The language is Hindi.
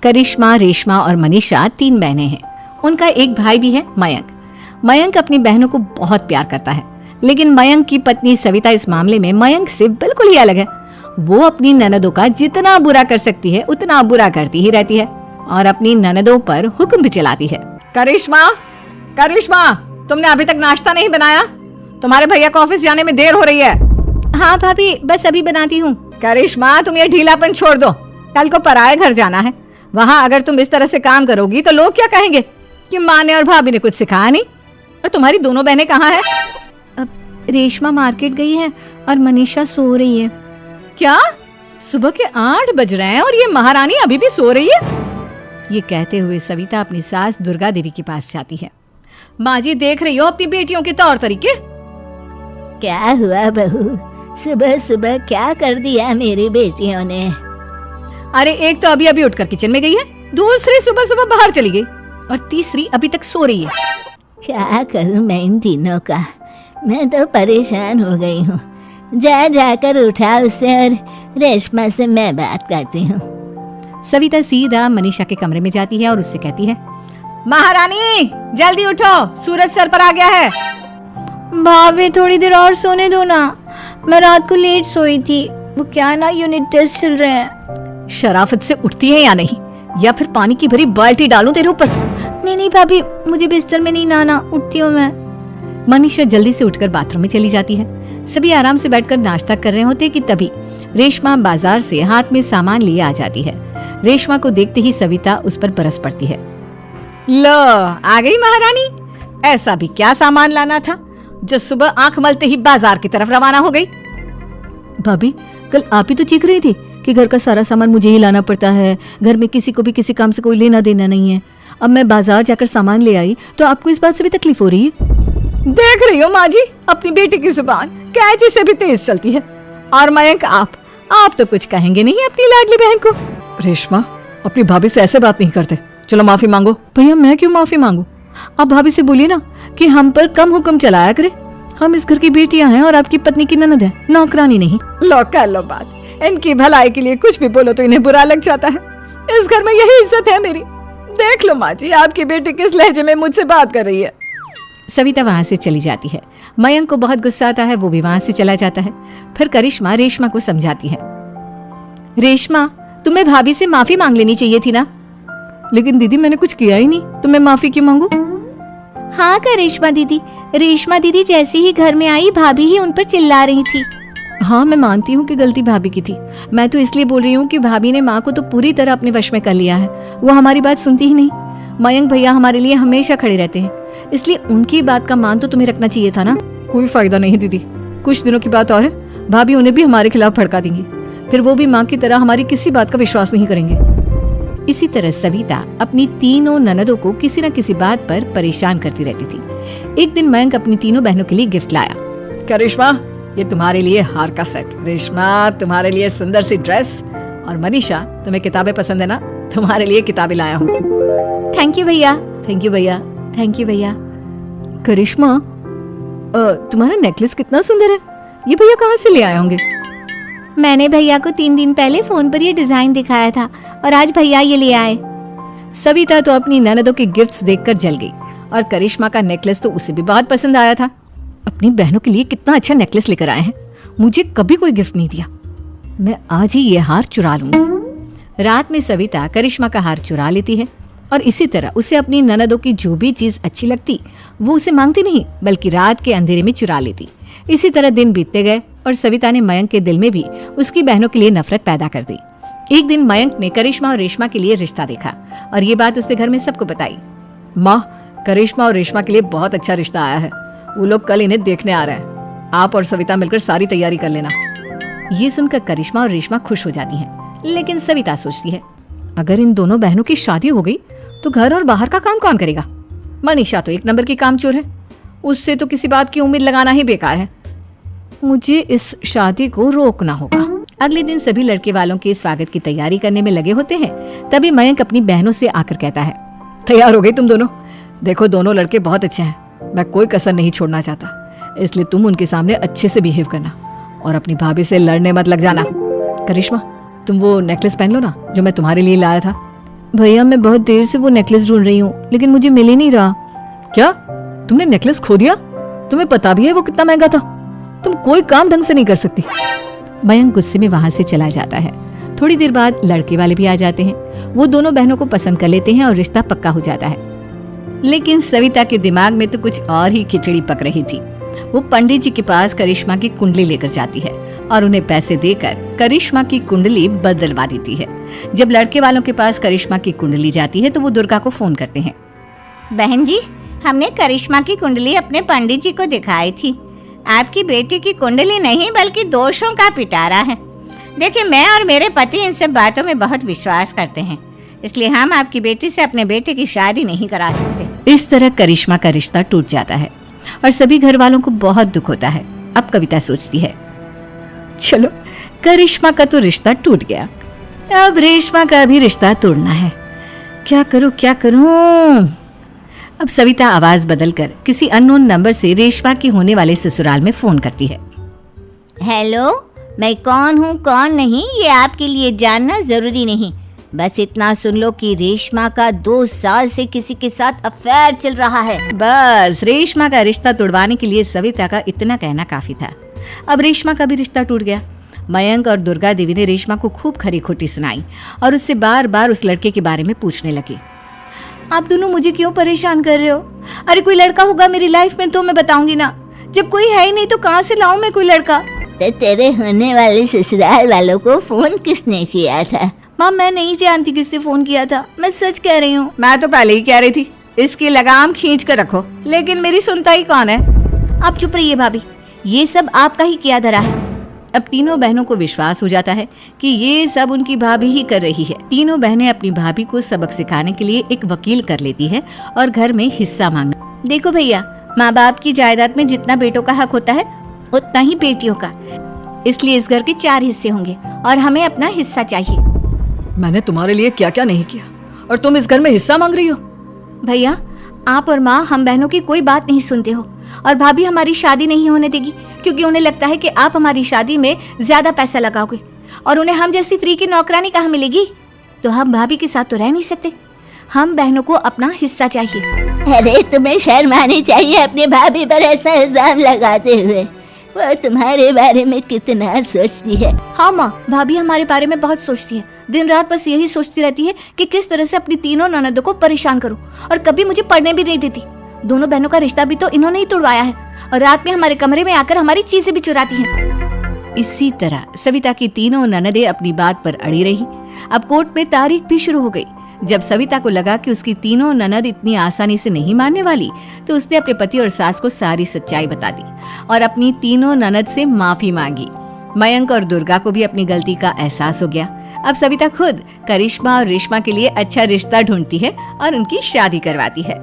करिश्मा, रेशमा और मनीषा 3 बहनें हैं। उनका एक भाई भी है, मयंक। मयंक अपनी बहनों को बहुत प्यार करता है, लेकिन मयंक की पत्नी सविता इस मामले में मयंक से बिल्कुल ही अलग है। वो अपनी ननदों का जितना बुरा कर सकती है उतना बुरा करती ही रहती है और अपनी ननदों पर हुक्म भी चलाती है। करिश्मा, करिश्मा, तुमने अभी तक नाश्ता नहीं बनाया? तुम्हारे भैया को ऑफिस जाने में देर हो रही है। हाँ भाभी, बस अभी बनाती हूँ। करिश्मा, तुम ये ढीलापन छोड़ दो। कल को पराये घर जाना है। वहाँ अगर तुम इस तरह से काम करोगी तो लोग क्या कहेंगे कि माँ ने और भाभी ने कुछ सिखाया नहीं। और तुम्हारी दोनों बहनें कहाँ हैं? रेशमा मार्केट गई है और मनीषा सो रही है। क्या? सुबह के 8 बज रहे हैं और ये महारानी अभी भी सो रही है? ये कहते हुए सविता अपनी सास दुर्गा देवी के पास जाती है। माँ जी, देख रही हो अपनी बेटियों के तौर तरीके? क्या हुआ बहू, सुबह सुबह क्या कर दिया मेरी बेटियों ने? अरे एक तो अभी अभी उठकर किचन में गई है, दूसरी सुबह सुबह बाहर चली गई और तीसरी अभी तक सो रही है। क्या करूं मैं इन तीनों का, मैं तो परेशान हो गई हूँ। जाकर उठा उससे और रेशमा से मैं बात करती हूँ। सविता सीधा मनीषा के कमरे में जाती है और उससे कहती है, महारानी जल्दी उठो, सूरज सर पर आ गया है। भाभी थोड़ी देर और सोने दो ना, मैं रात को लेट सोई थी। वो क्या ना, यूनिट टेस्ट चल रहे हैं। शराफत से उठती है या नहीं, या फिर पानी की भरी बाल्टी डालूं तेरे ऊपर? नहीं भाभी, मुझे बिस्तर में नहीं नहाना, उठती हूँ मैं। मनीषा जल्दी से उठकर बाथरूम में चली जाती है। सभी आराम से बैठकर नाश्ता कर रहे होते कि तभी रेशमा बाजार से हाथ में सामान लिए आ जाती है। रेशमा को देखते ही सविता उस पर बरस पड़ती है। लो, आ गई महारानी। ऐसा भी क्या सामान लाना था जो सुबह आंख मलते ही बाजार की तरफ रवाना हो गई? भाभी, कल आप ही तो चीख रही थी कि घर का सारा सामान मुझे ही लाना पड़ता है, घर में किसी को भी किसी काम से कोई लेना देना नहीं है। अब मैं बाजार जाकर सामान ले आई तो आपको इस बात से भी तकलीफ हो रही है? देख रही हो माँ जी, अपनी बेटी की जुबान कैंची से भी तेज चलती है। और मयंक, आप तो कुछ कहेंगे नहीं अपनी लाडली बहन को? रेशमा, अपनी भाभी से ऐसे बात नहीं करते। चलो माफी मांगो। भैया, मैं क्यों माफी मांगू? आप भाभी से बोलिए ना कि हम पर कम हुक्म चलाया करे। हम इस घर की बेटियां हैं और आपकी पत्नी की ननद है, नौकरानी नहीं। लो कर लो बात। इनकी भलाई के लिए कुछ भी बोलो तो इन्हें बुरा लग जाता है। इस घर में यही इज्जत है मेरी। देख लो माँ जी, आपकी बेटी किस लहजे में मुझसे बात कर रही है। सविता वहां से चली जाती है। मयंक को बहुत गुस्सा आता है, वो भी वहां से चला जाता है। फिर करिश्मा रेशमा को समझाती है, रेशमा, तुम्हें भाभी से माफी मांग लेनी चाहिए थी ना। लेकिन दीदी, मैंने कुछ किया ही नहीं, तो मैं माफी क्यों मांगू? हाँ करिश्मा दीदी, रेशमा दीदी जैसे ही घर में आई भाभी ही उन पर चिल्ला रही थी। हाँ, मैं मानती हूँ कि गलती भाभी की थी। मैं तो इसलिए बोल रही हूँ कि भाभी ने माँ को तो पूरी तरह अपने वश में कर लिया है। वो हमारी बात सुनती ही नहीं। मयंक भैया हमारे लिए हमेशा खड़े रहते हैं, इसलिए उनकी बात का मान तो तुम्हें रखना चाहिए था ना। कोई फायदा नहीं दीदी, कुछ दिनों की बात और है, भाभी उन्हें भी हमारे खिलाफ भड़का देंगी। फिर वो भी माँ की तरह हमारी किसी बात का विश्वास नहीं करेंगे। इसी तरह सविता अपनी तीनों ननदों को किसी न किसी बात पर परेशान करती रहती थी। एक दिन मयंक अपनी तीनों बहनों के लिए गिफ्ट लाया। क्या रेशमा, ये तुम्हारे लिए हार का सेट। रेशमा, तुम्हारे लिए सुंदर सी ड्रेस। और मनीषा, तुम्हें किताबें पसंद है ना, तुम्हारे लिए किताबें लाया हूँ। थैंक यू भैया। थैंक यू भैया। थैंक यू भैया। करिश्मा, तुम्हारा नेकलेस कितना सुंदर है, ये भैया कहाँ से ले आए होंगे? मैंने भैया को 3 दिन पहले फोन पर ये डिजाइन दिखाया था और आज भैया ये ले आए। सविता तो अपनी ननदों के गिफ्ट्स देखकर जल गई और करिश्मा का नेकलेस तो उसे भी बहुत पसंद आया था। अपनी बहनों के लिए कितना अच्छा नेकलेस लेकर आए हैं, मुझे कभी कोई गिफ्ट नहीं दिया। मैं आज ही ये हार चुरा लूंगी। रात में सविता करिश्मा का हार चुरा लेती है और इसी तरह उसे अपनी ननदों की जो भी चीज अच्छी लगती वो उसे मांगती नहीं, बल्कि रात के अंधेरे में चुरा लेती। इसी तरह दिन बीतते गए और सविता ने मयंक के दिल में भी उसकी बहनों के लिए नफरत पैदा कर दी। एक दिन मयंक ने करिश्मा और रेशमा के लिए रिश्ता देखा और ये बात उसने घर में सबको बताई। माँ, करिश्मा और रेशमा के लिए बहुत अच्छा रिश्ता आया है, वो लोग कल इन्हें देखने आ रहे हैं। आप और सविता मिलकर सारी तैयारी कर लेना। ये सुनकर करिश्मा और रेशमा खुश हो जाती हैं, लेकिन सविता सोचती है, अगर इन दोनों बहनों की शादी हो गई तो घर और बाहर का काम कौन करेगा? मनीषा तो 1 नंबर की कामचोर है, उससे तो किसी बात की उम्मीद लगाना ही बेकार है। मुझे इस शादी को रोकना होगा। अगले दिन सभी लड़के वालों के स्वागत की तैयारी करने में लगे होते हैं। तभी मयंक अपनी बहनों से आकर कहता है, तैयार हो गई तुम दोनों? देखो, दोनों लड़के बहुत अच्छे हैं, मैं कोई कसर नहीं छोड़ना चाहता, इसलिए तुम उनके सामने अच्छे से बिहेव करना और अपनी भाभी से लड़ने मत लग जाना। करिश्मा, तुम वो नेकलेस पहन लो ना जो मैं तुम्हारे लिए लाया था। भैया मैं बहुत देर से वो नेकलेस ढूंढ रही हूँ लेकिन मुझे मिल ही नहीं रहा। क्या तुमने नेकलेस खो दिया? तुम्हें पता भी है वो कितना महंगा था? तुम कोई काम ढंग से नहीं कर सकती। मयंक गुस्से में वहां से चला जाता है। थोड़ी देर बाद लड़के वाले भी आ जाते हैं। वो दोनों बहनों को पसंद कर लेते हैं और रिश्ता पक्का हो जाता है। लेकिन सविता के दिमाग में तो कुछ और ही खिचड़ी पक रही थी। वो पंडित जी के पास करिश्मा की कुंडली लेकर जाती है और उन्हें पैसे देकर करिश्मा की कुंडली बदलवा देती है। जब लड़के वालों के पास करिश्मा की कुंडली जाती है तो वो दुर्गा को फोन करते हैं। बहन जी, हमने करिश्मा की कुंडली अपने पंडित जी को दिखाई थी। आपकी बेटी की कुंडली नहीं बल्कि दोषों का पिटारा है। देखिए, मैं और मेरे पति इन सब बातों में बहुत विश्वास करते हैं, इसलिए हम आपकी बेटी से अपने बेटे की शादी नहीं करा सकते। इस तरह करिश्मा का रिश्ता टूट जाता है और सभी घर वालों को बहुत दुख होता है। अब कविता सोचती है, चलो करिश्मा का तो रिश्ता टूट गया, अब रेशमा का भी रिश्ता तोड़ना है। क्या करूं क्या करूं? अब सविता आवाज बदलकर किसी अननोन नंबर से रेशमा के होने वाले ससुराल में फोन करती है। हेलो, मैं कौन हूँ कौन नहीं ये आपके लिए जानना जरूरी नहीं। बस इतना सुन लो कि रेशमा का 2 साल से किसी के साथ अफेयर चल रहा है। बस रेशमा का रिश्ता तोड़वाने के लिए सविता का इतना कहना काफी था। अब रेशमा का भी रिश्ता टूट गया। मयंक और दुर्गा देवी ने रेशमा को खूब खरी खोटी सुनाई और उससे बार बार उस लड़के के बारे में पूछने लगी। आप दोनों मुझे क्यों परेशान कर रहे हो? अरे कोई लड़का होगा मेरी लाइफ में तो मैं बताऊंगी ना। जब कोई है ही नहीं तो कहाँ से लाऊं मैं कोई लड़का? तो तेरे होने वाले ससुराल वालों को फोन किसने किया था? माँ मैं नहीं जानती किसने फोन किया था, मैं सच कह रही हूँ। मैं तो पहले ही कह रही थी इसकी लगाम खींच कर रखो, लेकिन मेरी सुनता ही कौन है। आप चुप रहिए भाभी, ये सब आपका ही किया धरा है। अब तीनों बहनों को विश्वास हो जाता है कि ये सब उनकी भाभी ही कर रही है। तीनों बहनें अपनी भाभी को सबक सिखाने के लिए एक वकील कर लेती है और घर में हिस्सा मांगना। देखो भैया, माँ बाप की जायदाद में जितना बेटों का हक होता है उतना ही बेटियों का, इसलिए इस घर के 4 हिस्से होंगे और हमें अपना हिस्सा चाहिए। मैंने तुम्हारे लिए क्या क्या नहीं किया और तुम इस घर में हिस्सा मांग रही हो? भैया, आप और माँ हम बहनों की कोई बात नहीं सुनते हो और भाभी हमारी शादी नहीं होने देगी क्योंकि उन्हें लगता है कि आप हमारी शादी में ज्यादा पैसा लगाओगे और उन्हें हम जैसी फ्री की नौकरानी कहाँ मिलेगी। तो हम भाभी के साथ तो रह नहीं सकते, हम बहनों को अपना हिस्सा चाहिए। अरे तुम्हें शर्म आनी चाहिए अपनी भाभी पर ऐसा इल्जाम लगाते हुए। वो तुम्हारे बारे में कितना सोचती है। हाँ माँ, भाभी हमारे बारे में बहुत सोचती है। दिन रात बस यही सोचती रहती है कि किस तरह से अपनी तीनों ननदों को परेशान करूं और कभी मुझे पढ़ने भी नहीं देती। दोनों बहनों का रिश्ता भी तो इन्होंने ही तोड़वाया है और रात में हमारे कमरे में आकर हमारी चीजें भी चुराती हैं। इसी तरह सविता की तीनों ननदें अपनी बात पर अड़ी रही। अब कोर्ट में तारीख भी शुरू हो गई। जब सविता को लगा कि उसकी तीनों ननद इतनी आसानी से नहीं मानने वाली, तो उसने अपने पति और सास को सारी सच्चाई बता दी और अपनी तीनों ननद से माफी मांगी। मयंक और दुर्गा को भी अपनी गलती का एहसास हो गया। अब सविता खुद करिश्मा और रेशमा के लिए अच्छा रिश्ता ढूंढती है और उनकी शादी करवाती है।